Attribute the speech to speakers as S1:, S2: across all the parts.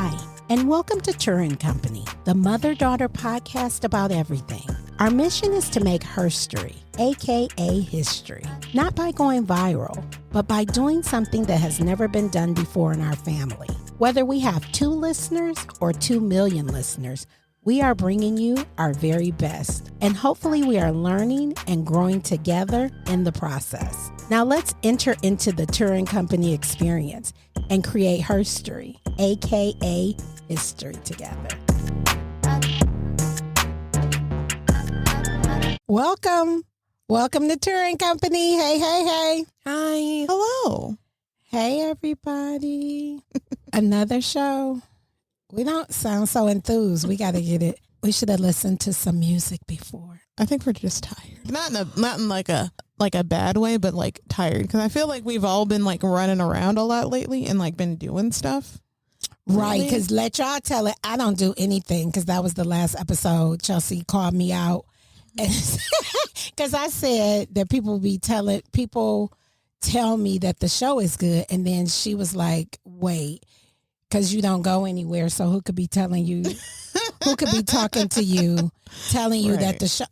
S1: Hi, and welcome to Turra Company, the mother-daughter podcast about everything. Our mission is to make herstory, aka history, not by going viral, but by doing something that has never been done before in our family. Whether we have 2 listeners or 2 million listeners, we are bringing you our very best, and hopefully we are learning and growing together in the process. Now let's enter into the Turra Company experience and create herstory, aka history, together. Welcome to Turra Company. Hey.
S2: Hi.
S3: Hello.
S1: Hey, everybody. Another show. We don't sound so enthused. We got to get it. We should have listened to some music before.
S3: I think we're just tired. Not in like a bad way, but like tired. Because I feel like we've all been like running around a lot lately and like been doing stuff.
S1: Right, because let y'all tell it, I don't do anything, because that was the last episode. Chelsi called me out. Because I said that people tell me that the show is good. And then she was like, wait. Because you don't go anywhere, so who could be telling you? Who could be talking to you, telling you that the show?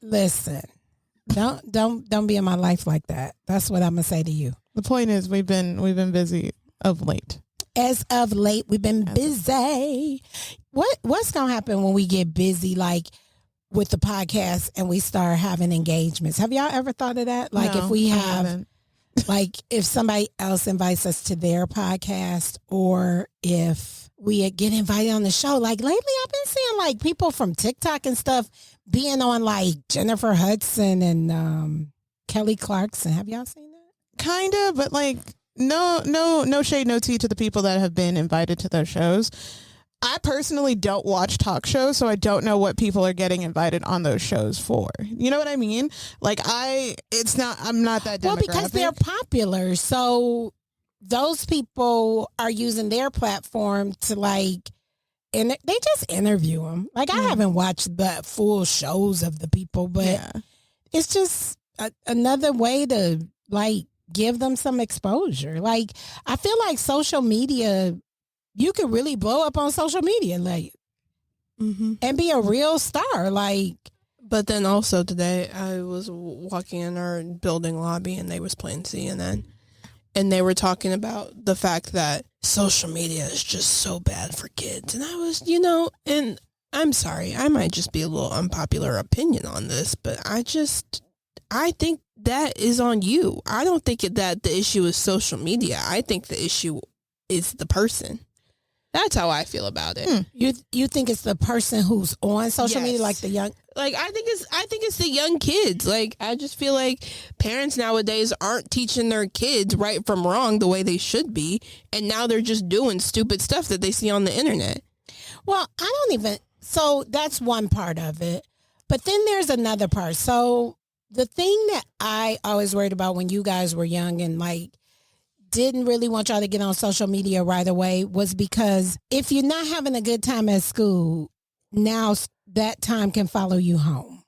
S1: Listen, don't be in my life like that. That's what I'm gonna say to you.
S3: The point is, we've been busy of late.
S1: As of late, we've been busy. What's gonna happen when we get busy, like with the podcast, and we start having engagements? Have y'all ever thought of that? Like,
S3: No,
S1: if we
S3: I
S1: have.
S3: haven't.
S1: Like if somebody else invites us to their podcast, or if we get invited on the show. Like lately I've been seeing like people from TikTok and stuff being on like Jennifer Hudson and Kelly Clarkson. Have y'all seen that?
S3: Kind of, but like no shade, no tea to the people that have been invited to those shows. I personally don't watch talk shows, so I don't know what people are getting invited on those shows for. You know what I mean? Like I'm not that demographic.
S1: Well, because they're popular. So those people are using their platform to like, and they just interview them. Like I haven't watched the full shows of the people, but it's just another way to like give them some exposure. Like I feel like social media, you could really blow up on social media, like, and be a real star, like.
S2: But then also today, I was walking in our building lobby, and they was playing CNN, and they were talking about the fact that social media is just so bad for kids. And I was, and I'm sorry, I might just be a little unpopular opinion on this, but I think that is on you. I don't think that the issue is social media. I think the issue is the person. That's how I feel about it.
S1: You think it's the person who's on social media, like the young?
S2: Like I think it's the young kids. Like I just feel like parents nowadays aren't teaching their kids right from wrong the way they should be, and now they're just doing stupid stuff that they see on the internet.
S1: Well, so that's one part of it. But then there's another part. So the thing that I always worried about when you guys were young and like didn't really want y'all to get on social media right away was because if you're not having a good time at school, now that time can follow you home.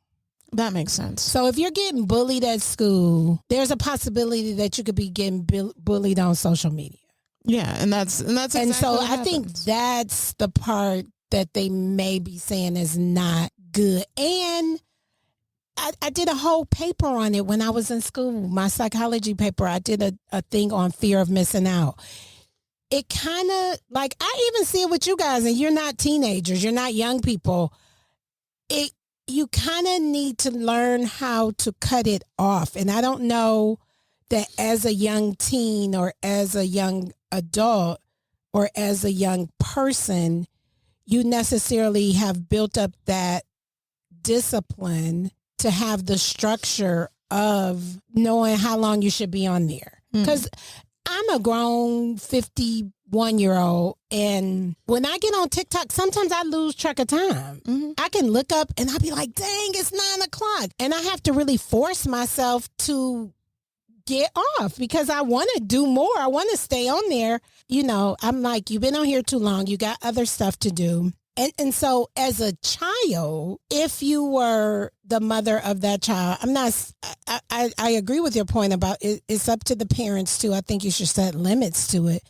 S3: That makes sense.
S1: So if you're getting bullied at school, there's a possibility that you could be getting bullied on social media.
S3: Yeah, and that's exactly
S1: and so
S3: what
S1: I think that's the part that they may be saying is not good. And I did a whole paper on it when I was in school, my psychology paper. I did a thing on fear of missing out. It kind of like, I even see it with you guys, and you're not teenagers, you're not young people. You kind of need to learn how to cut it off. And I don't know that as a young teen or as a young adult or as a young person, you necessarily have built up that discipline to have the structure of knowing how long you should be on there. Because I'm a grown 51-year-old, and when I get on TikTok, sometimes I lose track of time. I can look up and I'll be like, dang, it's 9:00. And I have to really force myself to get off because I want to do more. I want to stay on there. I'm like, you've been on here too long. You got other stuff to do. And so as a child, if you were the mother of that child, I agree with your point about it's up to the parents too. I think you should set limits to it.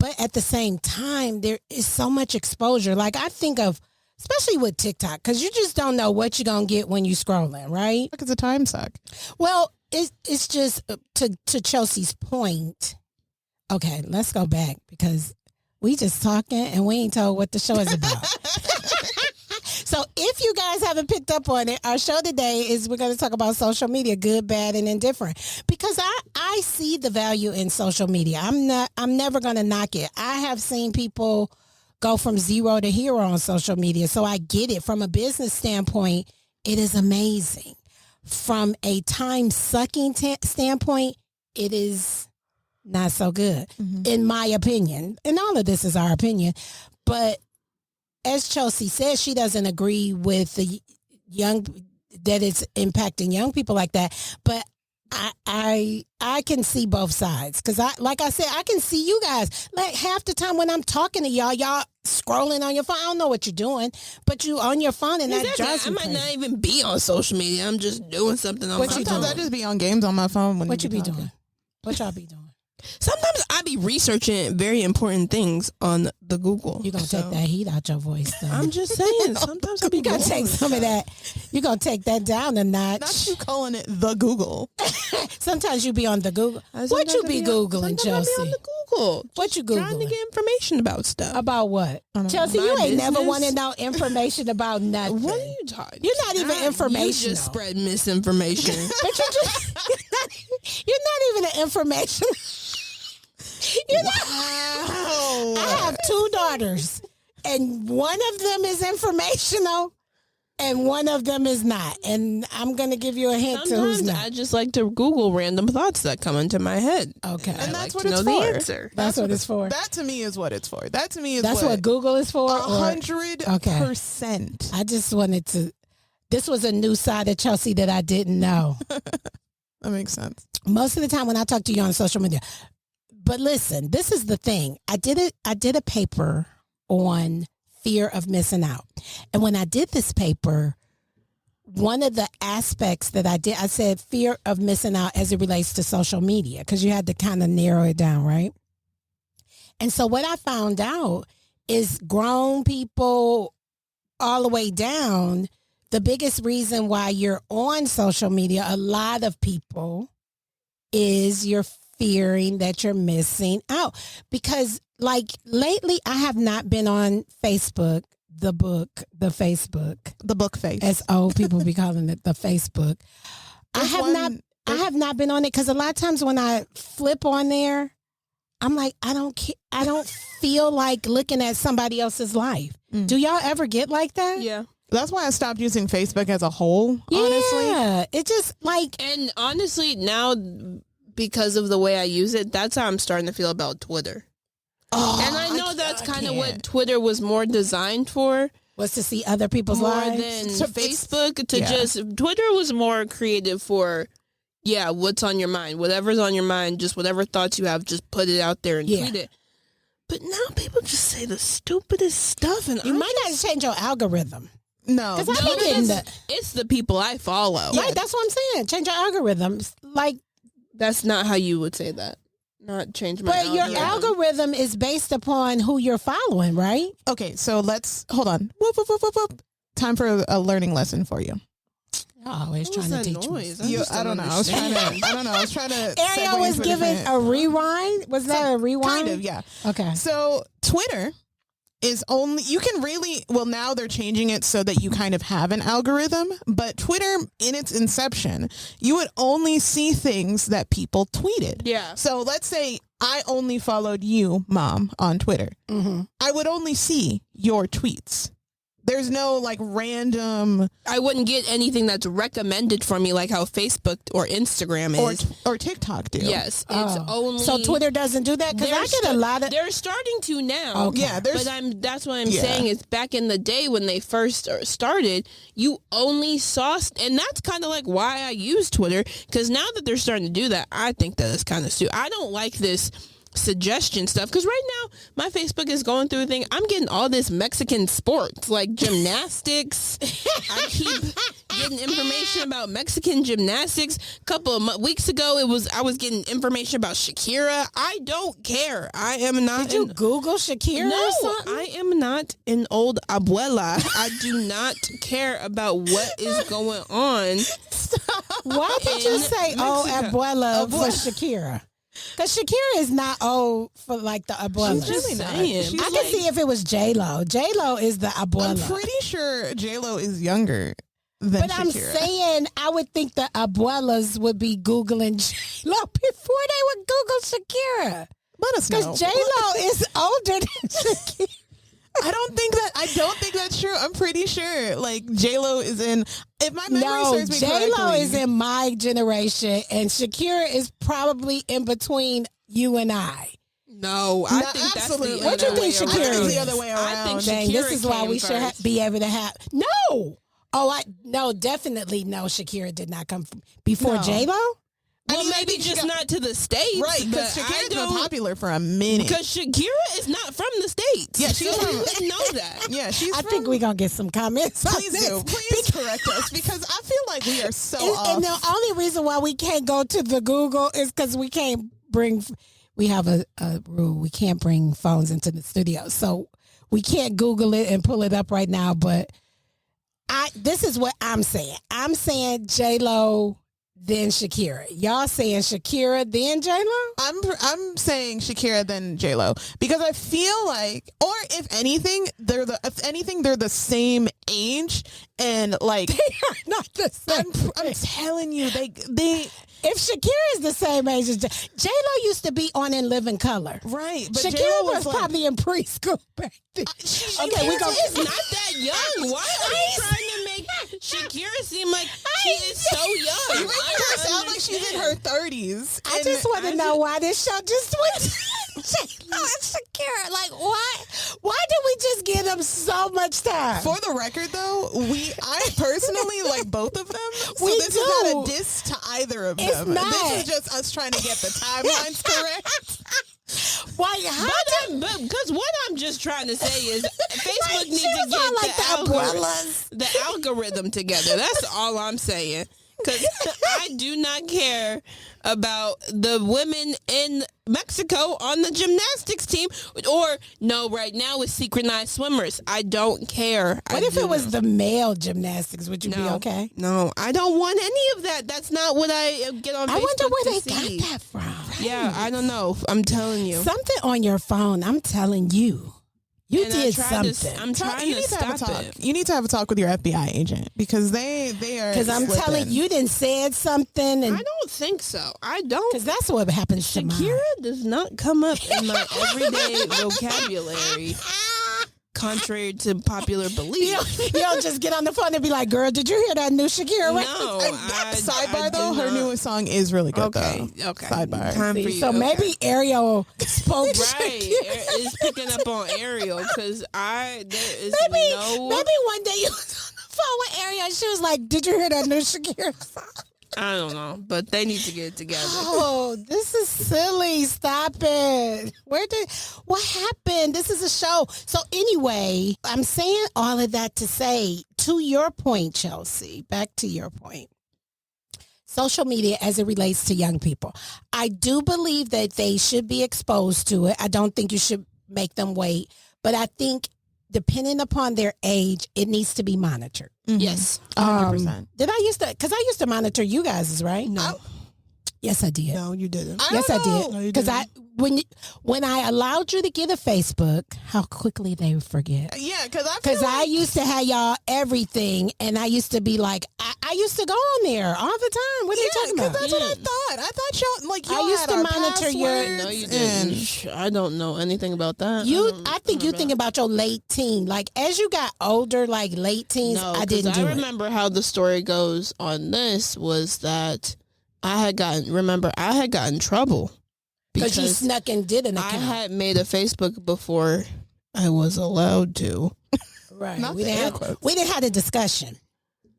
S1: But at the same time, there is so much exposure. Like I think of, especially with TikTok, because you just don't know what you're going to get when you're scrolling, right?
S3: Like it's a time suck.
S1: Well, it's just to Chelsea's point. Okay, let's go back because we just talking and we ain't told what the show is about. So if you guys haven't picked up on it, our show today is we're going to talk about social media, good, bad, and indifferent. Because I see the value in social media. I'm never going to knock it. I have seen people go from zero to hero on social media. So I get it. From a business standpoint, it is amazing. From a time-sucking standpoint, it is not so good, in my opinion. And all of this is our opinion. But as Chelsi says, she doesn't agree with the that it's impacting young people like that. But I can see both sides because like I said, I can see you guys. Like half the time when I'm talking to y'all scrolling on your phone. I don't know what you're doing, but you on your phone and that drives me
S2: I might
S1: crazy.
S2: not even be on social media. I'm just doing something on my phone.
S3: Sometimes I just be on games on my phone.
S1: What you be doing? What y'all be doing?
S2: Sometimes I be researching very important things on the Google.
S1: You're going to take that heat out your voice, though.
S2: I'm just saying. Sometimes I be
S1: you got to take some of that. You're going to take that down a notch.
S3: Not you calling it the Google.
S1: Sometimes you be on the Google. What you be Googling, Chelsi?
S2: I be on the Google.
S1: What you
S2: Trying to
S1: Googling?
S2: get information about stuff.
S1: About what? Chelsi,
S2: My
S1: you ain't never
S2: business?
S1: wanted no information about nothing.
S2: What are you talking?
S1: You're not even informational.
S2: You just spread misinformation.
S1: But you're not even an information. You know, I have 2 daughters, and one of them is informational, and one of them is not. And I'm going to give you a hint to who's
S2: Sometimes
S1: not.
S2: I just like to Google random thoughts that come into my head.
S1: Okay.
S3: And that's
S2: like
S3: what
S2: to
S3: it's
S2: know
S3: for.
S2: the answer.
S1: That's what it's for.
S3: That to me is what it's for. That to me is
S1: That's what Google is for? or-
S3: 100%.
S1: I just wanted to. This was a new side of Chelsi that I didn't know.
S3: That makes sense.
S1: Most of the time when I talk to you on social media. But listen, this is the thing. I did a paper on fear of missing out. And when I did this paper, one of the aspects that I said fear of missing out as it relates to social media, because you had to kind of narrow it down, right? And so what I found out is grown people all the way down, the biggest reason why you're on social media, a lot of people, is you're fearing that you're missing out. Because like lately, I have not been on Facebook, the book face, as old people be calling it, the Facebook. I have not been on it because a lot of times when I flip on there, I'm like, I don't feel like looking at somebody else's life. Do y'all ever get like that?
S2: Yeah.
S3: That's why I stopped using Facebook as a whole, honestly.
S1: Yeah, it just like,
S2: And honestly, now because of the way I use it, that's how I'm starting to feel about Twitter. And I know that's kind of what Twitter was more designed for.
S1: was to see other people's
S2: More
S1: lives.
S2: than
S3: So
S2: Facebook Twitter was more creative for, what's on your mind. Whatever's on your mind, just whatever thoughts you have, just put it out there and tweet it. But now people just say the stupidest stuff. And
S1: You might not change your algorithm.
S3: No.
S1: Because I be getting
S2: it's the people I follow.
S1: Right, that's what I'm saying. Change your algorithms. Like,
S2: That's not how you would say that. Not change my
S1: but your algorithm is based upon who you're following, right?
S3: Okay, so let's hold on. Whoop, whoop, whoop, whoop, whoop. Time for a learning lesson for you.
S1: Always
S2: What was
S1: trying to
S2: that
S1: teach
S2: noise?
S1: me.
S3: I don't know. I was trying to.
S1: Ariel
S3: segue
S1: was
S3: into
S1: giving
S3: different-
S1: a rewind. Was that a rewind?
S3: Kind of, yeah.
S1: Okay.
S3: So Twitter is only, you can really, well, now they're changing it so that you kind of have an algorithm, but Twitter in its inception, you would only see things that people tweeted.
S2: Yeah.
S3: So let's say I only followed you, Mom, on Twitter.
S1: Mm-hmm.
S3: I would only see your tweets. There's no like random
S2: I wouldn't get anything that's recommended for me like how Facebook or Instagram is.
S3: or TikTok do.
S2: Yes, it's only.
S1: So Twitter doesn't do that? Because I get a lot of...
S2: They're starting to now.
S1: Okay.
S3: Yeah, there's
S2: That's what I'm saying is back in the day when they first started, you only saw, and that's kind of like why I use Twitter, because now that they're starting to do that, I think that it's kind of stupid. I don't like this suggestion stuff, because right now my Facebook is going through a thing. I'm getting all this Mexican sports like gymnastics. I keep getting information about Mexican gymnastics. A couple of weeks ago I was getting information about Shakira. I don't care. I am not.
S1: Did you Google Shakira?
S2: No,
S1: or something?
S2: I am not an old abuela. I do not care about what is going on.
S1: Why did you say old abuela for Shakira? Because Shakira is not old for like the abuela.
S2: She's just saying.
S1: I can see if it was J-Lo. J-Lo is the abuela.
S3: I'm pretty sure J-Lo is younger than
S1: But
S3: Shakira.
S1: I'm saying I would think the abuelas would be Googling J-Lo before they would Google Shakira.
S3: Let us know.
S1: Because J-Lo is older than Shakira.
S3: I don't think that's true. I'm pretty sure like J-Lo is in, if my memory serves me correctly.
S1: J-Lo is in my generation and Shakira is probably in between you and I.
S2: No, I think
S3: absolutely.
S2: that's the
S1: What you
S2: other
S1: think
S2: way
S1: Shakira
S2: around.
S1: is?
S3: the other way
S2: I
S3: around.
S2: think
S1: Dang,
S2: Shakira
S1: this is why
S2: came
S1: we should
S2: first.
S1: be able to have. No, definitely no. Shakira did not come before
S3: No.
S1: J-Lo.
S2: Well, maybe just not to the States.
S3: Right, because
S2: but
S3: Shakira's been popular for a minute.
S2: Because Shakira is not from the States.
S3: Yeah, she's
S2: so
S3: from-
S2: you wouldn't know that.
S3: Yeah, she's
S1: I think we're going to get some comments on
S3: Please
S1: this.
S3: do. Please correct us, because I feel like we are so off.
S1: And the only reason why we can't go to the Google is because we can't bring, we have a rule, we can't bring phones into the studio. So we can't Google it and pull it up right now. But this is what I'm saying. I'm saying J-Lo, then Shakira. Y'all saying Shakira, then J-Lo?
S3: I'm saying Shakira then J-Lo, because I feel like, or if anything they're the same age, and like
S1: They are not the same.
S3: I'm telling you, they
S1: If Shakira is the same age as J-Lo used to be on In Living Color.
S3: right, but
S1: Shakira
S3: J-Lo
S1: was
S3: like,
S1: probably in preschool back then.
S2: Shakira
S1: we gonna-
S2: is not that young. Why are you trying to make Shakira seem like she is so
S3: you
S2: young?
S3: make her sound like she's in her 30s.
S1: I just want to know why this show just went to J-Lo and Shakira. Like, why? Why did we just give them so much time?
S3: For the record, though, I personally like both of them. So
S1: We
S3: this is
S1: do.
S3: not a diss to either of
S1: It's
S3: them.
S1: not.
S3: This is just us trying to get the timelines correct.
S1: Why? How
S2: But because what I'm just trying to say is Facebook
S1: Like,
S2: needs
S1: she
S2: to
S1: was on,
S2: get
S1: like, the
S2: the algorithm together. That's all I'm saying. Because I do not care about the women in Mexico on the gymnastics team, or no, right now it's synchronized swimmers. I don't care.
S1: What if it was the male gymnastics? Would you be okay?
S2: No, I don't want any of that. That's not what I get on Facebook
S1: I wonder where
S2: to
S1: they
S2: see.
S1: got that from.
S2: Yeah, I don't know. I'm telling you.
S1: Something on your phone. I'm telling you. You
S2: And I
S1: did
S2: tried to-
S1: something.
S2: I'm trying
S3: You
S2: to
S3: need to have a
S2: stop
S3: talk.
S2: it.
S3: You need to have a talk with your FBI agent, because they are.
S1: Because I'm
S3: slipping.
S1: telling you, didn't said something, and
S2: I don't think so. I don't.
S1: because that's what happens to mine.
S2: Shakira does not come up in my everyday vocabulary, contrary to popular belief.
S1: You don't just get on the phone and be like, "Girl, did you hear that new Shakira record?"
S2: No,
S3: Sidebar
S2: I
S3: though,
S2: do
S3: her
S2: not.
S3: newest song is really good.
S2: Okay,
S3: though.
S2: okay.
S3: Sidebar.
S2: Time for you.
S1: So
S2: okay.
S1: maybe Ariel spoke
S2: Right,
S1: Shakira.
S2: is picking up on Ariel because there is
S1: Maybe
S2: no.
S1: one day you was on the phone with Ariel and she was like, "Did you hear that new Shakira song?"
S2: I don't know, but they need to get it together.
S1: Oh, this is silly. Stop it. What happened? This is a show. So anyway, I'm saying all of that to say, to your point, Chelsi, back to your point. Social media as it relates to young people. I do believe that they should be exposed to it. I don't think you should make them wait. But I think depending upon their age, it needs to be monitored.
S2: Yes,
S3: 100%.
S1: Did I used to, because I used to monitor you guys, right?
S2: no,
S1: Yes, I did.
S2: no, you didn't.
S1: Yes, I did.
S2: No, you
S1: Because
S2: didn't.
S1: when I allowed you to get a Facebook, how quickly they would forget.
S3: Yeah, because
S1: Because I used to have y'all everything, and I used to be like, I used to go on there all the time. What are you talking about?
S3: That's what I thought. I thought y'all
S1: I used
S3: had
S1: to
S3: our
S1: monitor your-
S3: passwords
S2: No, you
S3: and-
S2: didn't. I don't know anything about that.
S1: I think you think about your late teen. Like as you got older, like late teens,
S2: No,
S1: I
S2: 'cause
S1: didn't do
S2: I
S1: it.
S2: remember how the story goes on this was that I had gotten trouble
S1: Because you snuck and did an
S2: I
S1: account.
S2: had made a Facebook before I was allowed to.
S1: Right.
S3: Not
S1: We
S3: the
S1: didn't
S3: air
S1: have
S3: quotes.
S1: we didn't have a discussion.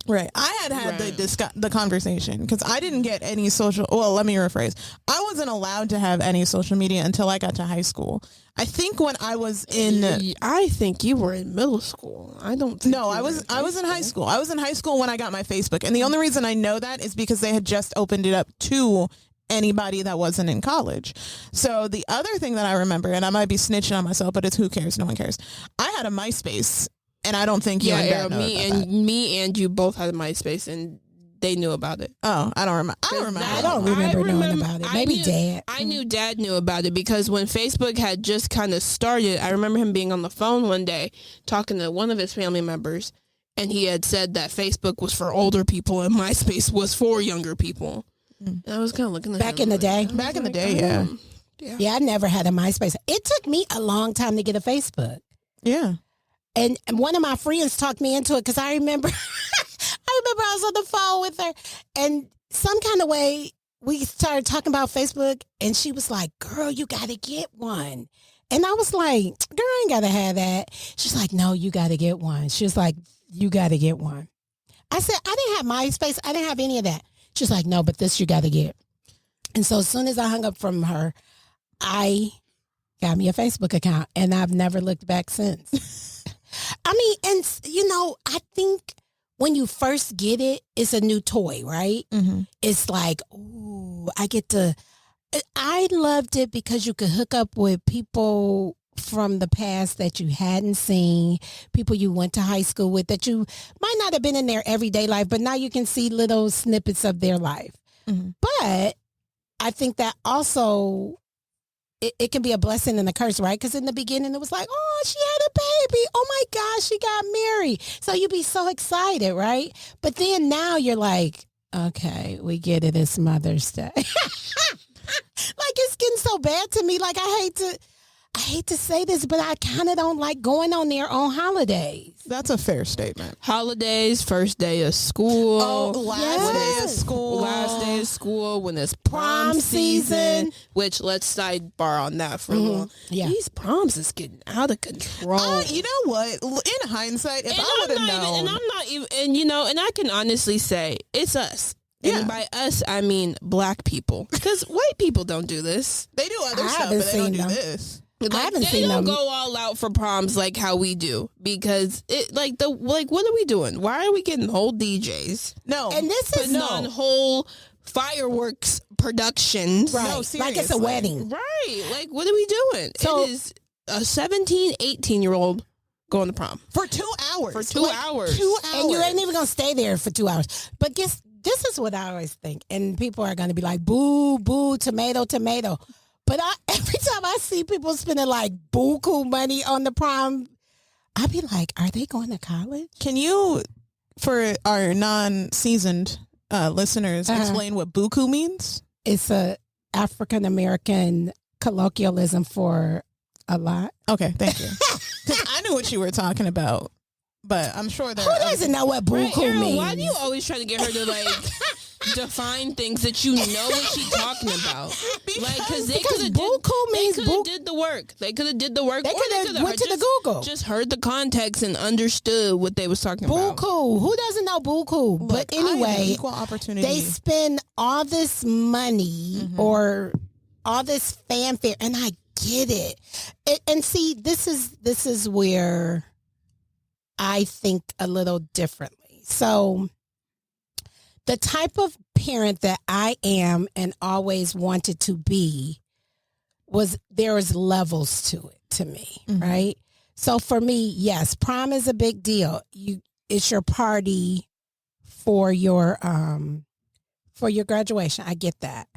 S3: Right. I had the conversation because I didn't get any social. Well, let me rephrase. I wasn't allowed to have any social media until I got to high school. I think when I was in,
S2: I think you were in middle school. I don't. Think
S3: no, I was in high school. I was in high school when I got my Facebook, and the only reason I know that is because they had just opened it up to anybody that wasn't in college. So the other thing that I remember, and I might be snitching on myself, but it's who cares? No one cares. I had a MySpace. And I don't think you and Dad know about that.
S2: Me and you both had a MySpace, and they knew about it.
S3: Oh, I don't remember.
S1: I don't remember knowing about it. Maybe Dad.
S2: I knew Dad knew about it because when Facebook had just kind of started, I remember him being on the phone one day talking to one of his family members, and he had said that Facebook was for older people and MySpace was for younger people. And I was kind of looking at
S1: back in the day.
S3: Back in the day, yeah.
S1: Yeah, I never had a MySpace. It took me a long time to get a Facebook.
S3: Yeah.
S1: And one of my friends talked me into it because I remember I was on the phone with her, and some kind of way we started talking about Facebook, and she was like, girl, you got to get one. And I was like, girl, I ain't got to have that. She's like, no, you got to get one. She was like, you got to get one. I said, I didn't have MySpace. I didn't have any of that. She's like, no, but this you got to get. And so as soon as I hung up from her, I got me a Facebook account, and I've never looked back since. I mean, and I think when you first get it, it's a new toy, right?
S3: Mm-hmm.
S1: It's like, ooh, I loved it because you could hook up with people from the past that you hadn't seen, people you went to high school with that you might not have been in their everyday life, but now you can see little snippets of their life.
S3: Mm-hmm.
S1: But I think that also it can be a blessing and a curse, right? Because in the beginning, it was like, oh, she had a baby. Oh, my gosh, she got married. So you'd be so excited, right? But then now you're like, okay, we get it. It's Mother's Day. Like, it's getting so bad to me. Like, I hate to say this, but I kind of don't like going on there on holidays.
S3: That's a fair statement.
S2: Holidays, first day of school.
S3: Oh, last day of school.
S2: Last day of school when it's prom season. Which, let's sidebar on that for a little.
S1: Yeah.
S2: These proms is getting out of control.
S3: You know what? In hindsight, if I would have known.
S2: And I'm not even, and I can honestly say, it's us.
S3: Yeah.
S2: And by us, I mean black people. Because white people don't do this.
S3: They do other stuff, but they don't do this.
S2: Like, they don't go all out for proms like how we do because what are we doing? Why are we getting whole DJs?
S3: No,
S1: and this is
S2: on whole fireworks productions,
S1: right?
S3: No,
S1: like it's a wedding,
S2: right? Like what are we doing?
S1: So,
S2: it is a 17, 18-year-old going to prom
S3: for 2 hours.
S2: For 2 hours,
S3: 2 hours,
S1: and you ain't even gonna stay there for 2 hours. But this is what I always think, and people are gonna be like, "Boo, boo, tomato, tomato." But every time I see people spending like buku money on the prom, I be like, are they going to college?
S3: Can you, for our non-seasoned listeners, explain what buku means?
S1: It's a African American colloquialism for a lot.
S3: Okay, thank you. Because I knew what you were talking about, but I'm sure there.
S1: Who doesn't know what buku
S2: Ariel,
S1: means?
S2: why do you always try to get her to like define things that you know what she's talking about? Like, because
S1: buku means
S2: they could have did the work. They could have did the work.
S1: They could have went to the Google.
S2: Just heard the context and understood what they was talking about.
S1: Buku. Who doesn't know buku?
S3: Look,
S1: but anyway,
S3: equal opportunity.
S1: They spend all this money or all this fanfare, and I get it. And see, this is where I think a little differently. So the type of parent that I am and always wanted to be there was levels to it to me, right? So for me, yes, prom is a big deal. It's your party for your graduation. I get that.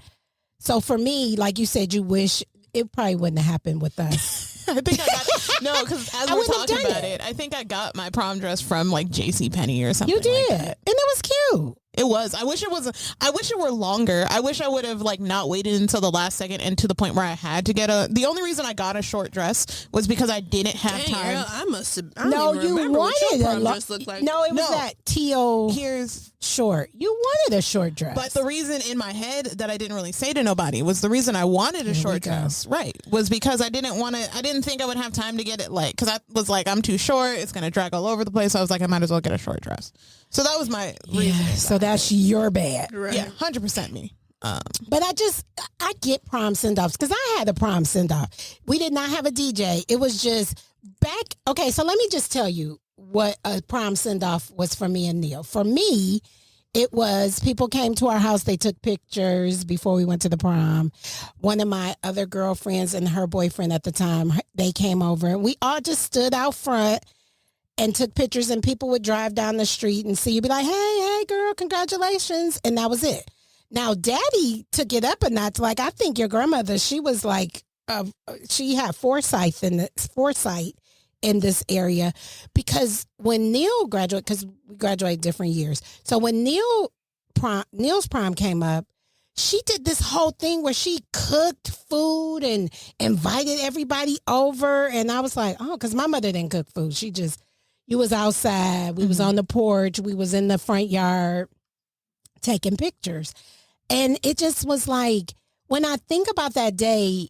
S1: So for me, like you said, you wish it probably wouldn't have happened with us.
S3: I think I got because as we're talking about it, I think I got my prom dress from like JCPenney or something.
S1: You did,
S3: like that.
S1: and it was cute.
S3: It was. I wish it were longer. I wish I would have like not waited until the last second and to the point where I had to get the only reason I got a short dress was because I didn't have time.
S2: Girl, I must have.
S1: No, you wanted
S2: what your prom
S1: a
S2: dress looked like.
S1: No, it was that teal.
S3: Here's
S1: short. You wanted a short dress.
S3: But the reason in my head that I didn't really say to nobody was the reason I wanted a short dress, right, was because I didn't think I would have time to get it, like, because I was like, I'm too short, it's going to drag all over the place. So I was like, I might as well get a short dress. So that was my reason.
S1: So that's your bad.
S2: Right.
S3: Yeah, 100% me.
S1: But I get prom send-offs because I had a prom send-off. We did not have a DJ. It was just okay, so let me just tell you what a prom send-off was for me and Neil. For me, it was people came to our house. They took pictures before we went to the prom. One of my other girlfriends and her boyfriend at the time, they came over. And we all just stood out front and took pictures. And people would drive down the street and see you, be like, hey, girl, congratulations. And that was it. Now, Daddy took it up a notch. Like, I think your grandmother, she was like, she had foresight in this area, because when Neil graduated, because we graduated different years. So when Neil's prom came up, she did this whole thing where she cooked food and invited everybody over. And I was like, oh, because my mother didn't cook food. You was outside. We was on the porch. We was in the front yard taking pictures. And it just was like, when I think about that day,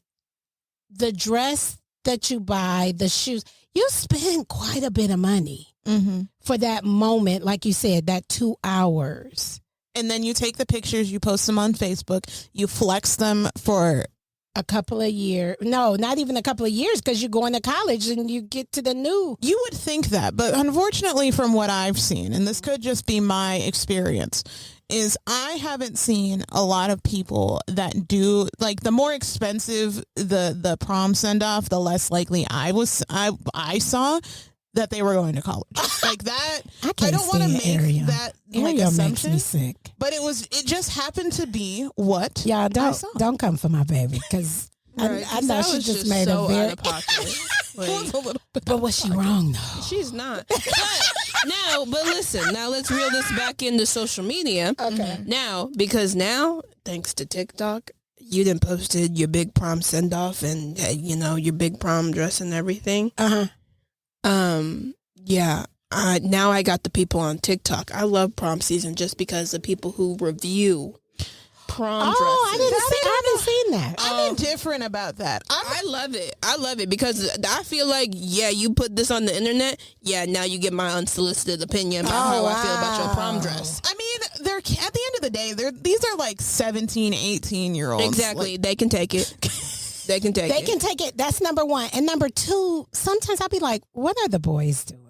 S1: the dress that you buy, the shoes, you spend quite a bit of money for that moment. Like you said, that 2 hours.
S3: And then you take the pictures, you post them on Facebook, you flex them for
S1: a couple of years. No, not even a couple of years, because you're going to college and you get to the new.
S3: You would think that, but unfortunately from what I've seen, and this could just be my experience, is I haven't seen a lot of people that do, like, the more expensive the prom send-off, the less likely I saw that they were going to college. Like that, I don't want to make
S1: Ariel.
S3: that like
S1: Ariel
S3: assumption.
S1: makes me sick.
S3: But it just happened to be what
S1: Yeah,
S3: I saw.
S1: don't come for my baby, because
S2: Right,
S1: I know she just made
S2: so
S1: a very.
S2: out of pocket. Like,
S1: But was she wrong though?
S2: she's not. But listen, now let's reel this back into social media.
S1: Okay.
S2: Now, because now, thanks to TikTok, you done posted your big prom send off and your big prom dress and everything. Yeah. Now I got the people on TikTok. I love prom season just because the people who review prom dresses.
S1: I haven't seen that.
S3: I'm indifferent about that.
S2: I love it. I love it because I feel like, you put this on the internet. Yeah, now you get my unsolicited opinion about how I feel about your prom dress.
S3: I mean, they're at the end of the day, these are like 17, 18-year-olds.
S2: Exactly.
S3: Like,
S2: they can take it. They can take it.
S1: That's number one. And number two, sometimes I'll be like, what are the boys doing?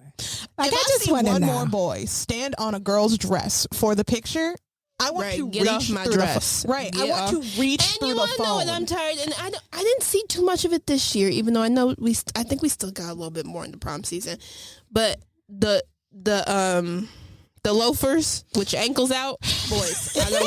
S1: Like,
S3: if I
S1: just
S3: see
S1: want to
S3: one
S1: know.
S3: more boy stand on a girl's dress for the picture, I want to
S2: get
S3: reach
S2: off my
S3: through
S2: dress.
S3: I want to reach through
S2: you
S3: the
S2: want to know
S3: phone.
S2: what? I'm tired, and I didn't see too much of it this year. Even though I know I think we still got a little bit more in the prom season, but the loafers with your ankles out, boys. I don't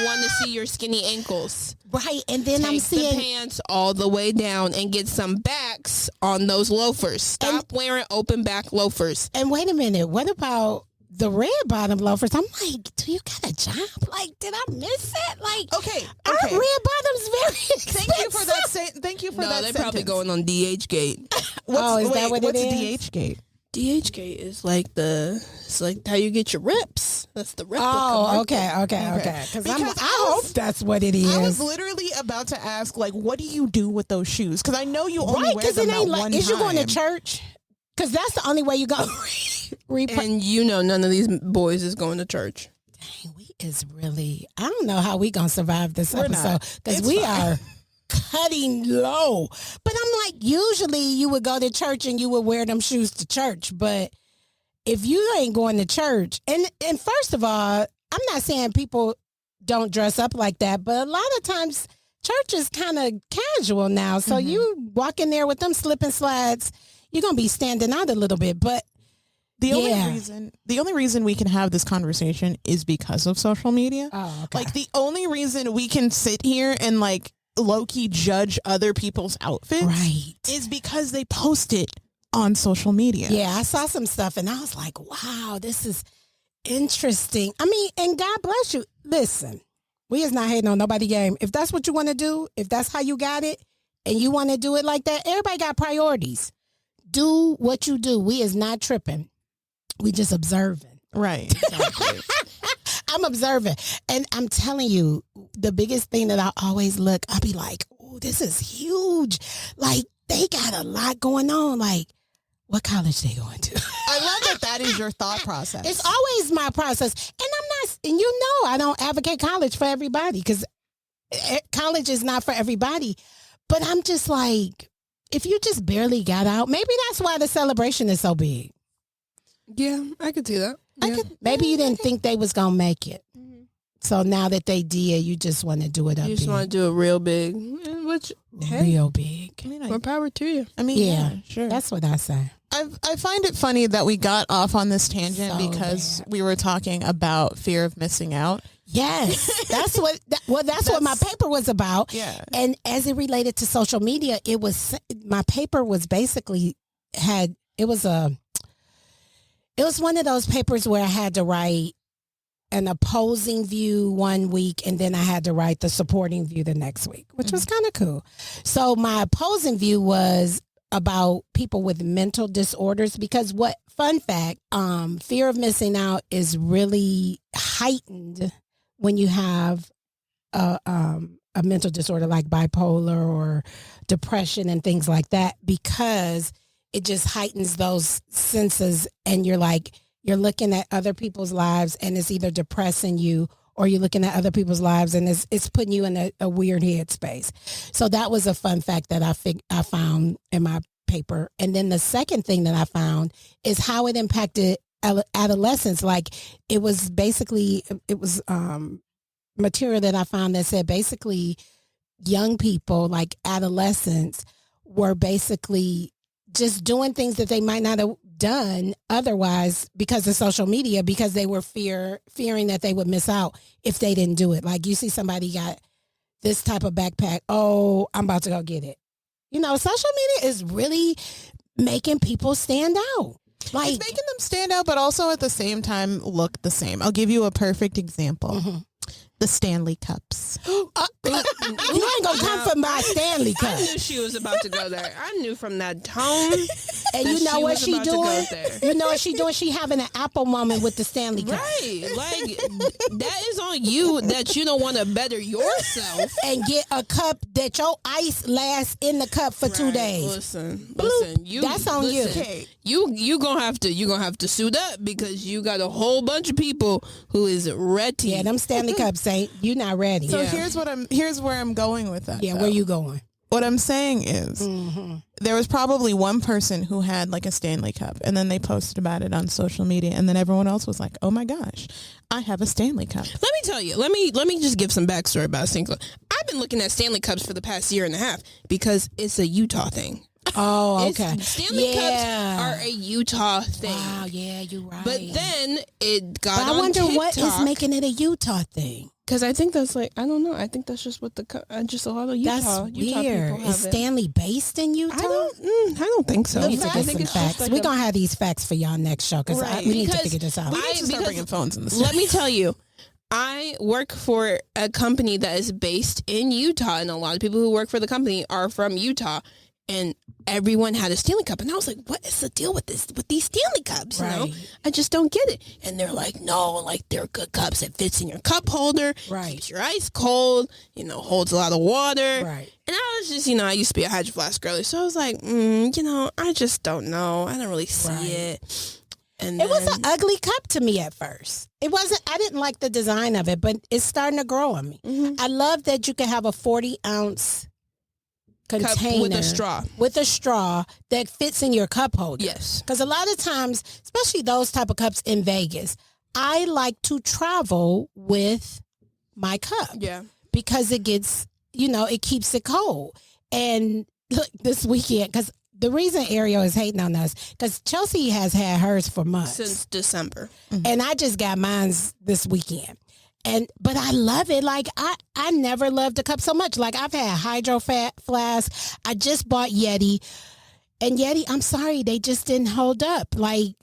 S2: want to see your skinny ankles.
S1: Right, and then
S2: Take
S1: I'm seeing
S2: the pants all the way down and get some backs on those loafers. Stop wearing open back loafers.
S1: And wait a minute, what about the red bottom loafers? I'm like, do you got a job? Like, did I miss that? Like,
S3: Okay.
S1: our red bottoms very expensive.
S3: Thank you for that. Thank you for that.
S2: No, they're probably
S3: sentence.
S2: going on DH gate.
S1: Is that what it is?
S3: What's DH-gate?
S2: DH gate is it's like how you get your reps. That's the replica.
S1: Oh,
S2: market.
S1: okay. Because I
S3: Because
S1: hope that's what it is.
S3: I was literally about to ask, like, what do you do with those shoes? Because I know you only
S1: Right,
S3: wear
S1: because
S3: them
S1: it ain't
S3: that
S1: like,
S3: one
S1: is you going to
S3: time.
S1: church? Because that's the only way you go.
S2: And none of these boys is going to church.
S1: Dang, we is really, I don't know how we going to survive this
S3: We're
S1: episode.
S3: not.
S1: Because
S3: It's
S1: we
S3: fine.
S1: are cutting low. But I'm like, usually you would go to church and you would wear them shoes to church. But if you ain't going to church, and first of all, I'm not saying people don't dress up like that, but a lot of times church is kind of casual now. So you walk in there with them slip and slides, you're going to be standing out a little bit. But
S3: The only reason we can have this conversation is because of social media.
S1: Oh, okay.
S3: Like, the only reason we can sit here and, like, low-key judge other people's outfits
S1: Right.
S3: is because they post it on social media.
S1: Yeah, I saw some stuff and I was like, wow, this is interesting. I mean, and God bless you. Listen, we is not hating on nobody game. If that's what you want to do, if that's how you got it and you want to do it like that, everybody got priorities. Do what you do. We is not tripping. We just observing.
S3: Right. Exactly.
S1: I'm observing. And I'm telling you, the biggest thing that I always look, I'll be like, oh, this is huge. Like, they got a lot going on. Like, what college they going to?
S3: I love that is your thought process.
S1: It's always my process. And I'm not, and you know, I don't advocate college for everybody because college is not for everybody. But I'm just like, if you just barely got out, maybe that's why the celebration is so big.
S2: Yeah, I could see that. Yeah.
S1: Maybe you didn't think they was going to make it. So now that they did, you just want to do it up
S2: You just
S1: big.
S2: want to do it real big. Which,
S1: Real big.
S3: I mean,
S2: more power to you.
S3: I mean,
S1: Yeah,
S3: sure.
S1: That's what I say.
S3: I find it funny that we got off on this tangent
S1: So
S3: because
S1: bad.
S3: we were talking about fear of missing out.
S1: Yes, that's what. That's what my paper was about.
S3: Yeah.
S1: And as it related to social media, it was my paper was basically it was one of those papers where I had to write an opposing view one week and then I had to write the supporting view the next week, which was kind of cool. So my opposing view was about people with mental disorders because fun fact, fear of missing out is really heightened when you have a mental disorder like bipolar or depression and things like that, because it just heightens those senses and you're looking at other people's lives and it's either depressing you or you're looking at other people's lives and it's putting you in a weird headspace. So that was a fun fact that I found in my paper. And then the second thing that I found is how it impacted adolescents. Like it was material that I found that said basically young people, like adolescents, were basically just doing things that they might not have done otherwise because of social media, because they were fearing that they would miss out if they didn't do it. Like you see somebody got this type of backpack. Oh, I'm about to go get it. You know, social media is really making people stand out. Like
S3: It's making them stand out, but also at the same time look the same. I'll give you a perfect example.
S1: Mm-hmm.
S3: The Stanley Cups.
S1: You ain't gonna come from my Stanley Cup.
S2: I knew she was about to go there. I knew from that tone.
S1: And
S2: that
S1: you know
S2: she
S1: what
S2: was
S1: she
S2: about to go
S1: doing?
S2: there.
S1: You know what she doing? She having an Apple moment with the Stanley Cup.
S2: Right. Like, that is on you that you don't want to better yourself.
S1: And get a cup that your ice lasts in the cup for 2 days.
S2: Listen, you.
S1: That's on you.
S2: Okay. You gonna have to suit up because you got a whole bunch of people who is ready.
S1: Yeah, them Stanley Cups ain't, you not ready.
S3: So
S2: Yeah.
S3: here's where I'm going with that.
S1: Yeah,
S3: though.
S1: where you going?
S3: What I'm saying is there was probably one person who had like a Stanley Cup and then they posted about it on social media and then everyone else was like, oh my gosh, I have a Stanley Cup.
S2: Let me tell you. Let me just give some backstory about Stanley Cup. I've been looking at Stanley Cups for the past year and a half because it's a Utah thing.
S1: Oh, okay.
S2: Stanley Cups are a Utah thing.
S1: Wow, yeah, you're right.
S2: But then it got
S1: But I
S2: on
S1: wonder
S2: TikTok.
S1: what is making it a Utah thing.
S2: Because I think that's like, I don't know. I think that's just what just a lot of Utah.
S1: That's
S2: Utah
S1: weird.
S2: people have
S1: Is
S2: it.
S1: Stanley based in Utah?
S2: I don't think so.
S1: We need to
S2: I
S1: get
S2: think
S1: some
S2: it's just
S1: facts.
S2: like
S1: We're going to have these facts for y'all next show because
S2: Right.
S1: we need to
S2: Because
S1: figure this out.
S3: We need to start
S2: because-
S3: bringing phones in the
S2: Let me tell you, I work for a company that is based in Utah, and a lot of people who work for the company are from Utah. And everyone had a Stanley Cup, and I was like, "What is the deal with these Stanley Cups? You know,
S1: Right.
S2: I just don't get it." And they're like, "No, like they're good cups. It fits in your cup holder,
S1: Right.
S2: keeps your ice cold, holds a lot of water."
S1: Right.
S2: And I was just, I used to be a Hydro Flask girly, so I was like, I just don't know. I don't really see
S1: Right.
S2: it. And
S1: It was
S2: then-
S1: an ugly cup to me at first. It wasn't, I didn't like the design of it, but it's starting to grow on me.
S2: Mhm.
S1: I love that you can have a 40-ounce container
S2: cup with a straw.
S1: with a straw that fits in your cup holder.
S2: Yes.
S1: Because a lot of times, especially those type of cups in Vegas, I like to travel with my cup
S2: Yeah.
S1: because it gets, it keeps it cold. And look, this weekend, because the reason Ariel is hating on us, because Chelsi has had hers for months.
S2: Since December.
S1: And I just got mine's this weekend. But I love it. Like I never loved a cup so much. Like I've had Hydro Flask. I just bought Yeti. And Yeti, I'm sorry, they just didn't hold up. Like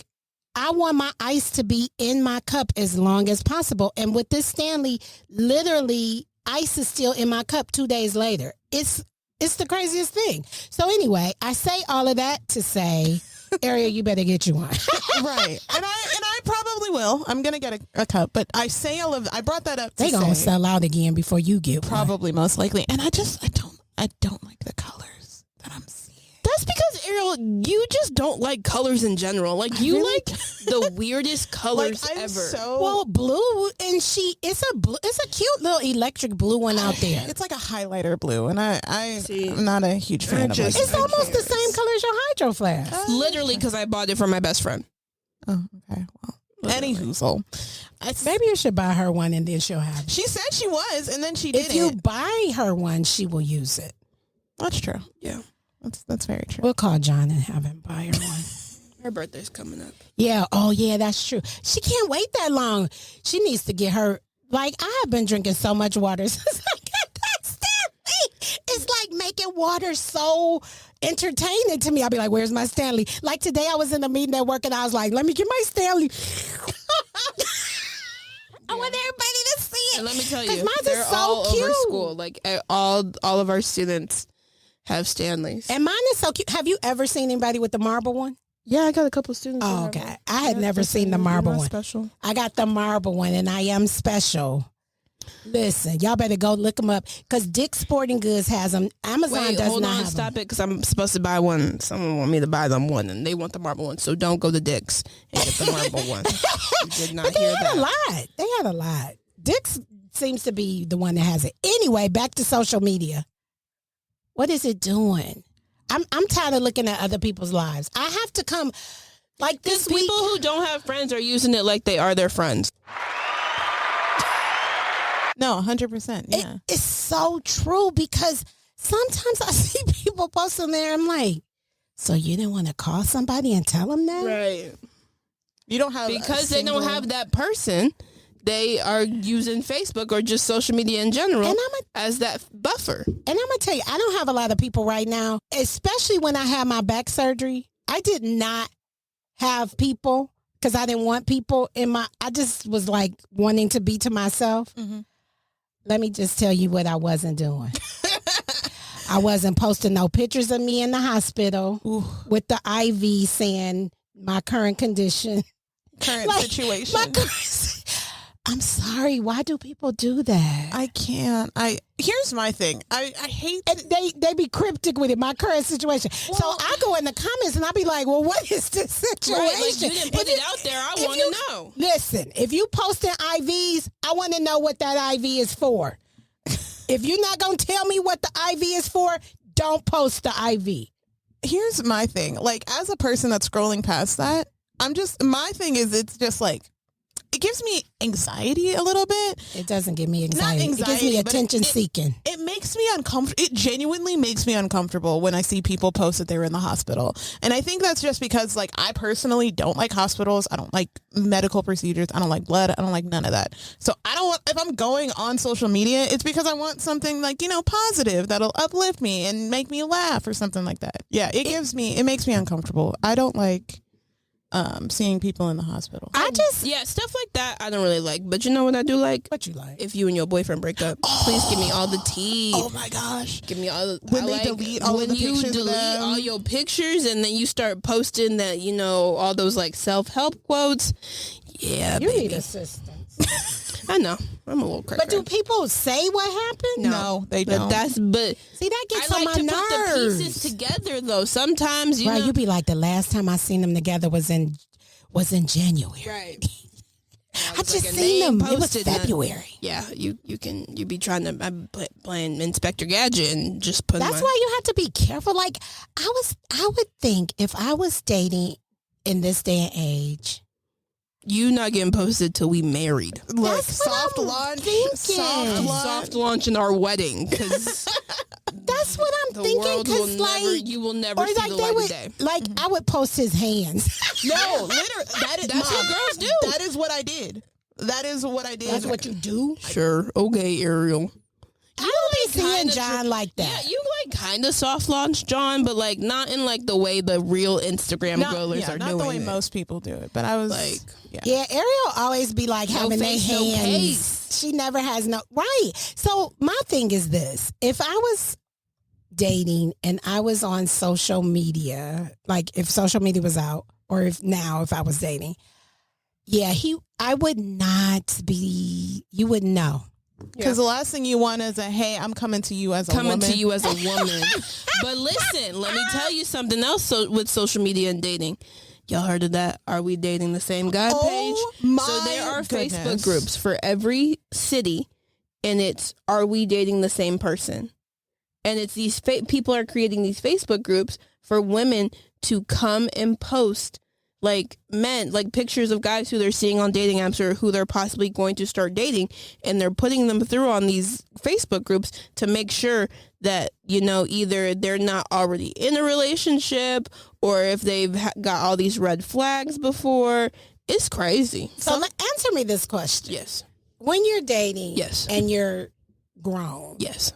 S1: I want my ice to be in my cup as long as possible. And with this Stanley, literally ice is still in my cup 2 days later. It's the craziest thing. So anyway, I say all of that to say, Ariel, you better get you one.
S3: Right. And I probably probably will. I'm gonna get a cup, but I brought that up.
S1: They gonna sell out again before you get one.
S3: Probably, most likely. And I don't like the colors that I'm seeing.
S2: That's because, Ariel, you just don't like colors in general. Like, you
S3: really
S2: like the weirdest colors
S3: I'm
S2: ever.
S1: Well, blue, and it's a cute little electric blue one out there.
S3: It's like a highlighter blue, and
S2: See,
S3: I'm not a huge fan of
S2: just-
S3: like,
S1: It's almost the same color as your hydro flask.
S2: Literally, because I bought it for my best friend.
S3: Oh, okay. Well, any hoozle.
S1: Maybe you should buy her one and then she'll have it.
S3: She said she was, and then she didn't.
S1: If you buy her one, she will use it.
S3: That's true.
S2: Yeah.
S3: That's very true.
S1: We'll call John and have him buy her one.
S2: Her birthday's coming up.
S1: Yeah. Oh, yeah, that's true. She can't wait that long. She needs to get her. Like, I have been drinking so much water since I got that Stanley. It's like making water so entertaining to me. I'll be like, where's my Stanley? Like today I was in a meeting at work and I was like, let me get my Stanley. I want everybody to see it.
S2: And let me tell
S1: 'Cause
S2: you,
S1: mine's is
S2: they're
S1: so
S2: all
S1: cute.
S2: over school. Like, all of our students have Stanleys.
S1: And mine is so cute. Have you ever seen anybody with the marble one?
S2: Yeah, I got a couple students.
S1: Oh, okay. I had never seen the marble one.
S3: Special.
S1: I got the marble one, and I am special. Listen, y'all better go look them up because Dick's Sporting Goods has them. Amazon
S2: Wait,
S1: does
S2: hold
S1: not
S2: on,
S1: have
S2: stop
S1: them.
S2: it, because I'm supposed to buy one. Someone want me to buy them one, and they want the marble one. So don't go to Dick's and get the marble one. You did not
S1: But they
S2: hear
S1: had
S2: that.
S1: a lot. They had a lot. Dick's seems to be the one that has it. Anyway, back to social media. What is it doing? I'm tired of looking at other people's lives. I have to come like this
S2: Because
S1: week.
S2: people who don't have friends are using it like they are their friends.
S3: No, 100%. Yeah.
S1: It's so true because sometimes I see people posting there. I'm like, so you didn't want to call somebody and tell them that?
S2: Right.
S3: You don't have
S2: Because they don't have that person, they are using Facebook or just social media in general
S1: And
S2: as that buffer.
S1: And I'm going to tell you, I don't have a lot of people right now, especially when I had my back surgery. I did not have people because I didn't want people I just was like wanting to be to myself.
S3: Mhm.
S1: Let me just tell you what I wasn't doing. I wasn't posting no pictures of me in the hospital with the IV saying my current condition.
S3: current
S1: Like,
S3: situation.
S1: I'm sorry. Why do people do that?
S3: I can't. Here's my thing. I hate.
S1: And they be cryptic with it, my current situation. So I go in the comments and I be like, well, what is this situation?
S2: Right, like you didn't put it out there. I
S1: if
S2: want
S1: you-
S2: to know.
S1: Listen, if you posting IVs, I want to know what that IV is for. If you're not going to tell me what the IV is for, don't post the IV.
S3: Here's my thing. Like, as a person that's scrolling past that, my thing is, it's just like, it gives me anxiety a little bit.
S1: It doesn't give me anxiety. It gives
S3: anxiety,
S1: me
S3: but
S1: attention seeking.
S3: It makes me uncomfortable. It genuinely makes me uncomfortable when I see people post that they were in the hospital. And I think that's just because, like, I personally don't like hospitals. I don't like medical procedures. I don't like blood. I don't like none of that. So I don't want, if I'm going on social media, it's because I want something like, positive that'll uplift me and make me laugh or something like that. Yeah, it makes me uncomfortable. I don't like seeing people in the hospital.
S2: Yeah, stuff like that I don't really like. But you know what I do like?
S1: What you like?
S2: If you and your boyfriend break up, please give me all the tea.
S3: Oh my gosh.
S2: Give me all the
S3: When they delete all of the pictures of
S2: When you delete
S3: them.
S2: all your pictures and then you start posting that, all those like self-help quotes. Yeah,
S1: You
S2: baby.
S1: need assistance.
S2: I know. I'm a little crazy.
S1: But do people say what happened?
S3: No, they
S2: But
S3: don't.
S1: See, that
S2: I
S1: gets on
S2: like
S1: my
S2: to
S1: nerves.
S2: put the pieces together though. Sometimes
S1: Right,
S2: know.
S1: you be like, the last time I seen them together was in January.
S2: Right.
S1: I just seen them. It was
S2: posted, and
S1: February.
S2: Yeah, you be trying to I'm playing Inspector Gadget and just put.
S1: That's why you have to be careful. Like I would think if I was dating in this day and age,
S2: you not getting posted till we married.
S3: Look,
S1: That's what
S3: soft
S1: I'm
S3: launch,
S1: thinking.
S2: Soft launch in our wedding because
S1: that's what I'm
S2: the
S1: thinking.
S2: world will
S1: Because
S2: never, you will never
S1: or
S2: see
S1: like
S2: the
S1: they
S2: light
S1: would,
S2: of day.
S1: like I would post his hands.
S3: No, literally,
S2: That's
S3: Mom,
S2: what girls do.
S3: That is what I did. That is what I did.
S1: That's what you do.
S2: Sure, okay, Ariel.
S1: I don't be seeing
S2: kinda
S1: John like that.
S2: Yeah, you like kind of soft launch John, but like not in like the way the real Instagram girlers are
S3: not
S2: doing
S3: the way
S2: it.
S3: most people do it. But I was
S2: Like,
S1: Yeah, Ariel always be like having their
S2: face, no
S1: hands.
S2: case.
S1: She never has right. So my thing is this: if I was dating and I was on social media, like if social media was out, or if I was dating, Yeah, I would not be. You wouldn't know.
S3: Because the last thing you want is hey, I'm coming to you as a woman.
S2: Coming to you as a woman. But listen, let me tell you something else with social media and dating. Y'all heard of that? Are we dating the same guy page? So there are
S3: goodness.
S2: Facebook groups for every city, and it's Are we dating the same person? And it's these people are creating these Facebook groups for women to come and post like pictures of guys who they're seeing on dating apps or who they're possibly going to start dating, and they're putting them through on these Facebook groups to make sure that, either they're not already in a relationship or if they've got all these red flags before. It's crazy.
S1: So answer me this question.
S2: Yes.
S1: When you're dating
S2: Yes.
S1: and you're grown,
S2: Yes.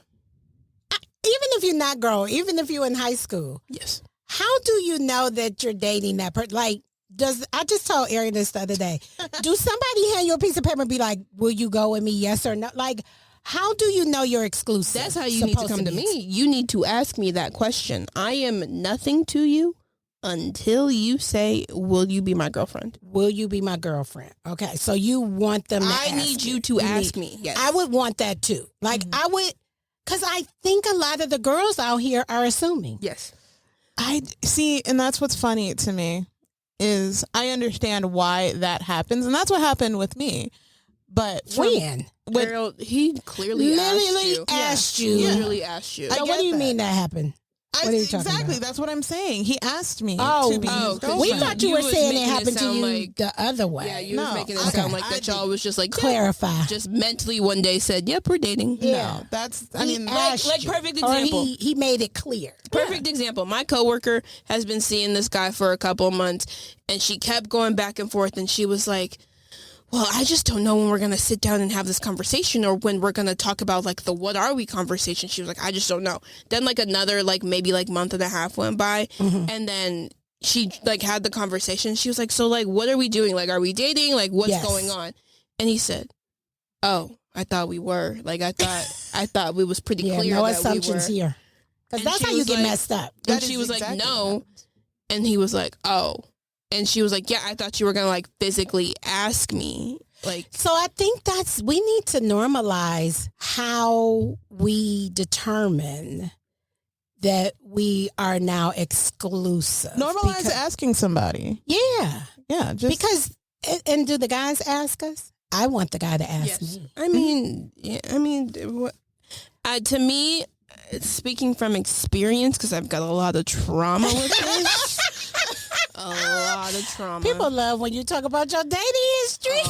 S1: even if you're not grown, even if you're in high school,
S2: Yes.
S1: how do you know that you're dating that person? Like, I just told Ariel this the other day. Do somebody hand you a piece of paper and be like, will you go with me? Yes or no? Like, how do you know you're exclusive?
S2: That's how you need to come to me. You need to ask me that question. I am nothing to you until you say, will you be my girlfriend?
S1: Will you be my girlfriend? Okay, so you want them to
S2: I
S1: ask
S2: need you to ask me. Yes.
S1: I would want that too. Like, I would, because I think a lot of the girls out here are assuming.
S2: Yes.
S3: I see, and that's what's funny to me is I understand why that happens, and that's what happened with me. But
S1: When?
S2: Girl, he clearly
S1: Literally
S2: asked
S1: asked you.
S2: He literally asked you.
S1: So what do you mean that happened? What are you talking
S3: exactly,
S1: about?
S3: that's what I'm saying. He asked me to be his
S2: 'cause
S3: girlfriend.
S1: We thought you were
S2: was
S1: saying it
S2: making it
S1: happened to
S2: sound
S1: you
S2: like-
S1: the other way.
S2: Yeah, you
S3: No,
S2: was making it
S3: okay.
S2: sound like that y'all was just like, yeah,
S1: Clarify.
S2: just mentally one day said, yep, we're dating.
S1: Yeah.
S3: No, that's, I
S1: He
S3: mean,
S1: asked
S2: like
S1: you.
S2: perfect
S1: Or
S2: example.
S1: he made it clear.
S2: Perfect example. My coworker has been seeing this guy for a couple of months, and she kept going back and forth, and she was like, well, I just don't know when we're going to sit down and have this conversation or when we're going to talk about like the what are we conversation. She was like, I just don't know. Then like another maybe month and a half went by, and then she had the conversation. She was like, so what are we doing? Like, are we dating? Like, what's going on? And he said, oh, I thought we were. I thought it was pretty clear
S1: no
S2: that
S1: assumptions
S2: we were.
S1: here. Because
S2: And
S1: that's
S2: she
S1: how you
S2: was
S1: get
S2: like-
S1: messed up.
S2: And
S3: That
S2: she
S3: is
S2: was
S3: exactly
S2: like,
S3: what
S2: no.
S3: happened.
S2: And he was like, oh. And she was like, yeah, I thought you were going to physically ask me.
S1: So I think we need to normalize how we determine that we are now exclusive.
S3: normalize
S1: Because-
S3: asking somebody.
S1: Yeah.
S3: Yeah, just
S1: Because, and do the guys ask us? I want the guy to ask
S2: yes.
S1: me.
S2: I mean, to me, speaking from experience, because I've got a lot of trauma with this. A lot of trauma.
S1: People love when you talk about your dating history.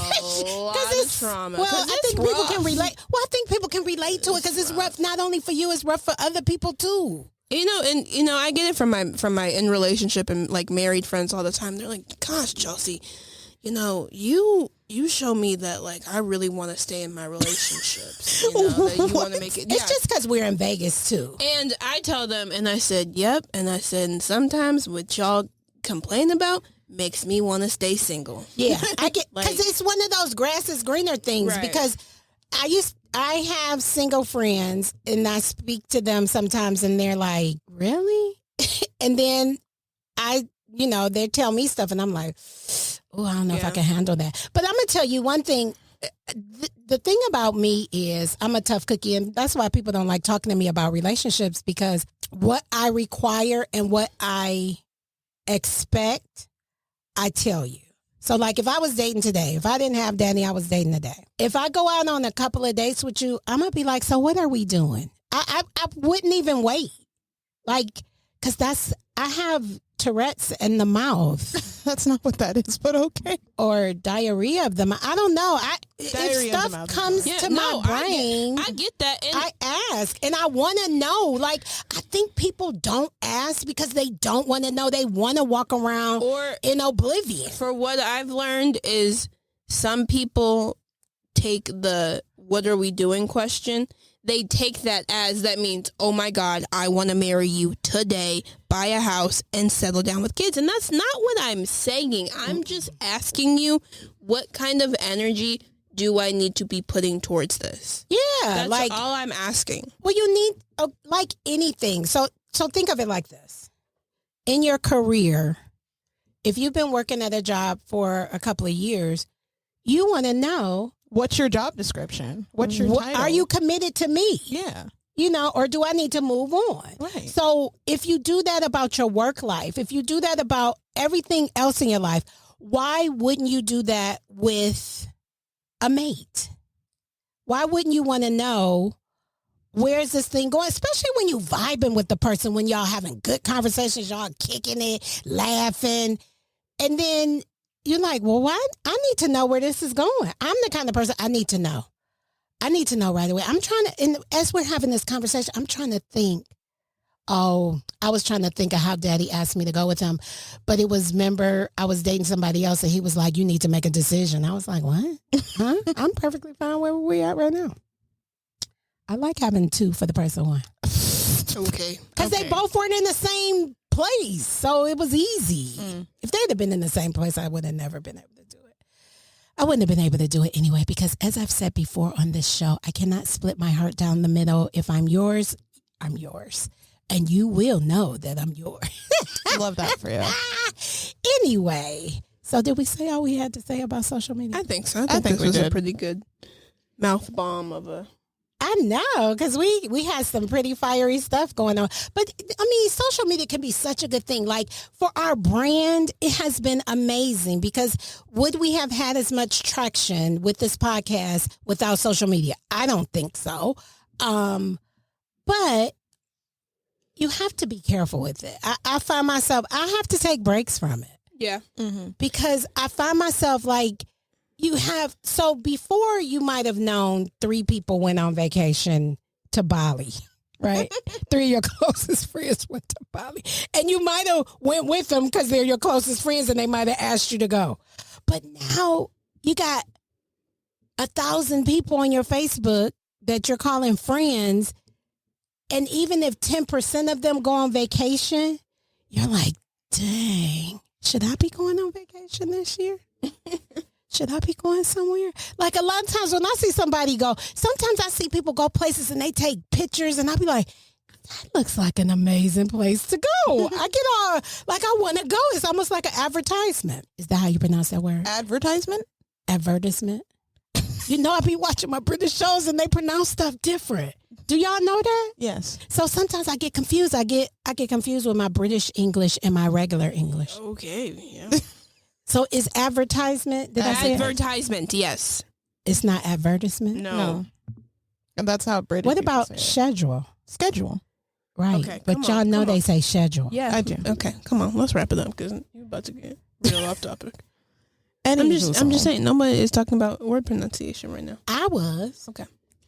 S2: A lot of trauma.
S1: Well,
S2: 'Cause
S1: I
S2: it's
S1: think people can
S2: rough.
S1: relate. Well, I think people can relate to it because it's rough not only for you, it's rough for other people too.
S2: I get it from my in relationship and married friends all the time. They're like, gosh, Chelsi, you show me that I really want to stay in my relationships. That you want to make it.
S1: It's just because we're in Vegas too.
S2: And I tell them, and I said, yep. And I said, and sometimes what y'all complain about makes me want to stay single.
S1: Yeah, I get because it's one of those grass is greener things.
S2: Right.
S1: Because I have single friends and I speak to them sometimes and they're like, really? And then they tell me stuff and I'm like, oh, I don't know if I can handle that. But I'm gonna tell you one thing. The thing about me is I'm a tough cookie, and that's why people don't like talking to me about relationships, because what I require and what I expect, I tell you. So if I was dating today, if I didn't have Danny, I was dating today. If I go out on a couple of dates with you, I'm going to be like, so what are we doing? I wouldn't even wait. Because I have Tourette's in the mouth.
S3: that's not what that is, but okay.
S1: Or diarrhea of the mouth. I don't know. If
S3: Diarrhea of the
S1: stuff
S3: mouth is
S1: comes
S2: fine.
S1: to
S2: Yeah,
S1: my
S2: no,
S1: brain,
S2: I get that. And
S1: I ask, and I want to know. I think people don't ask because they don't want to know. They want to walk around in oblivion.
S2: For what I've learned is some people take the what are we doing question, they take that as that means, oh my God, I want to marry you today, buy a house, and settle down with kids. And that's not what I'm saying. I'm just asking you, what kind of energy do I need to be putting towards this?
S1: Yeah,
S2: That's all I'm asking.
S1: well, you need anything. So think of it like this: in your career, if you've been working at a job for a couple of years, you want to know,
S3: what's your job description? What's your title?
S1: Are you committed to me?
S3: Yeah.
S1: You know, or do I need to move on?
S3: Right.
S1: So if you do that about your work life, if you do that about everything else in your life, why wouldn't you do that with a mate? Why wouldn't you want to know, where's this thing going? Especially when you vibing with the person, when y'all having good conversations, y'all kicking it, laughing. And then you're like, well, what? I need to know where this is going. I'm the kind of person I need to know. I need to know right away. I'm trying to, and as we're having this conversation, I'm trying to think. Oh, I was trying to think of how Daddy asked me to go with him. But it was, remember, I was dating somebody else and he was like, you need to make a decision. I was like, what? Huh? I'm perfectly fine where we're at right now. I like having two for the price of one.
S2: Okay.
S1: Because they both weren't in the same place. So it was easy. If they'd have been in the same place, I would have never been able to do it. I wouldn't have been able to do it anyway, because as I've said before on this show, I cannot split my heart down the middle. If I'm yours, I'm yours. And you will know that I'm yours.
S3: Love that for you.
S1: Anyway, so did we say all we had to say about social media?
S2: I think so. I think this was a pretty good mouth bomb of a...
S1: I know, because we had some pretty fiery stuff going on. But, I mean, social media can be such a good thing. Like, for our brand, it has been amazing, because would we have had as much traction with this podcast without social media? I don't think so. But you have to be careful with it. I find myself, I have to take breaks from it.
S2: Yeah.
S3: Mm-hmm.
S1: Because I find myself like, so before you might have known 3 people went on vacation to Bali, right? 3 of your closest friends went to Bali. And you might have went with them because they're your closest friends and they might have asked you to go. But now you got 1,000 people on your Facebook that you're calling friends. And even if 10% of them go on vacation, you're like, dang, should I be going on vacation this year? Should I be going somewhere? Like, a lot of times when I see somebody go, sometimes I see people go places and they take pictures and I be like, that looks like an amazing place to go. I get all, like, I want to go. It's almost like an advertisement. Is that how you pronounce that word?
S3: Advertisement?
S1: Advertisement. You know, I be watching my British shows and they pronounce stuff different. Do y'all know that?
S3: Yes.
S1: So sometimes I get confused. I get confused with my British English and my regular English.
S2: Okay, yeah.
S1: So is advertisement? Did I say
S2: advertisement? Yes.
S1: It's not advertisement?
S2: No.
S3: And that's how British
S1: What
S3: people
S1: about
S3: say it.
S1: schedule?
S3: Schedule?
S1: Right.
S2: Okay,
S1: But
S2: come
S1: y'all
S2: on,
S1: know
S2: come
S1: they
S2: on.
S1: say schedule.
S2: Yeah,
S3: I do.
S2: Okay, come on, let's wrap it up because you're about to get real off topic.
S3: And
S2: I'm just saying, nobody is talking about word pronunciation right now.
S1: I was.
S2: Okay.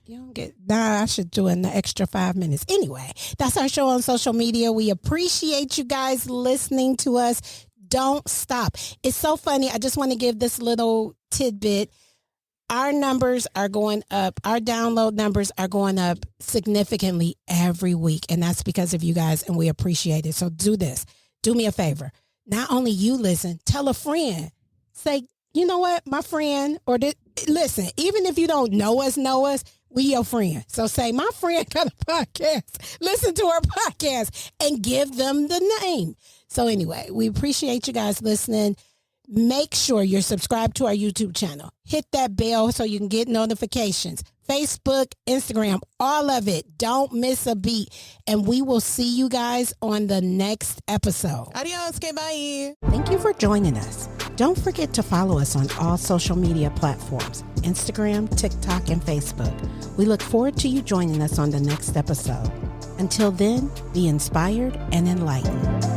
S1: You don't get, I should do an extra 5 minutes. Anyway, that's our show on social media. We appreciate you guys listening to us. Don't stop. It's so funny. I just want to give this little tidbit. Our numbers are going up. Our download numbers are going up significantly every week. And that's because of you guys, and we appreciate it. So do this. Do me a favor. Not only you listen, tell a friend. Say, you know what, my friend, or listen, even if you don't know us, we your friend. So say, my friend got a podcast. Listen to her podcast and give them the name. So anyway, we appreciate you guys listening. Make sure you're subscribed to our YouTube channel. Hit that bell so you can get notifications. Facebook, Instagram, all of it. Don't miss a beat. And we will see you guys on the next episode.
S3: Adios. Okay, bye.
S1: Thank you for joining us. Don't forget to follow us on all social media platforms, Instagram, TikTok, and Facebook. We look forward to you joining us on the next episode. Until then, be inspired and enlightened.